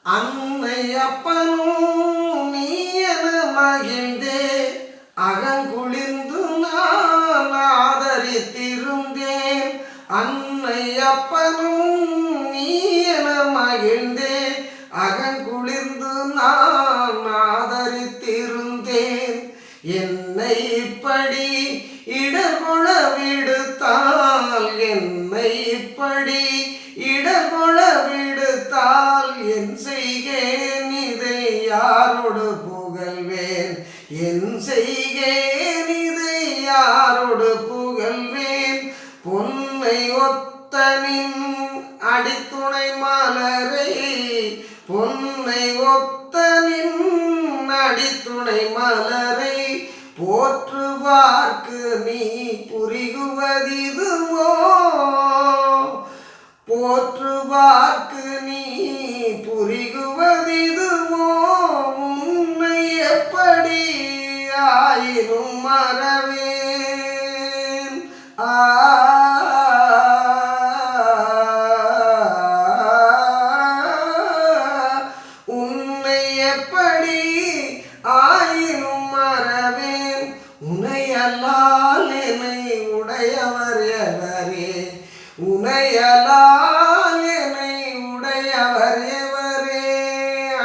அன்னை அப்பனும் நீ என மகிழ்ந்தே அகங்குளிர்ந்து நான் ஆதரித்திருந்தேன். அன்னை அப்பனும் நீ என மகிழ்ந்தே அகங்குளிர்ந்து நான் ஆதரித்திருந்தேன். என்னை இப்படி இடர்கொள விடுத்தால், என்னை இப்படி இடர்கொள விடுத்தால் என் செய்கேன் இதை யாரோடு புகழ்வேன்? என் செய்கேன் இதை யாரோடு புகழ்வேன்? பொன்னை ஒத்தனின் அடித்துணை மலரை, பொன்னை ஒத்தனின் அடித்துணை மலரை போற்றுவார்க்கு நீ புரிகுவதிதுவோ? போற்றுவார்க்கு நீ புரிகுவதிதுவோ? உன்னை எப்படி ஆயினும் மறவேன். உன்னை எப்படி ஆயினும் மறவேன். உனையல்லால் என்னை உடையவர் எவரே? உனையல்லால் என்னை உடையவர் எவரே?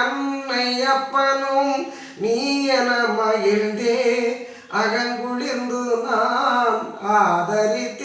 அன்னை அப்பனும் நீ என மகிழ்ந்தே அகங்குளிர்ந்து நான் ஆதரித்தேன்.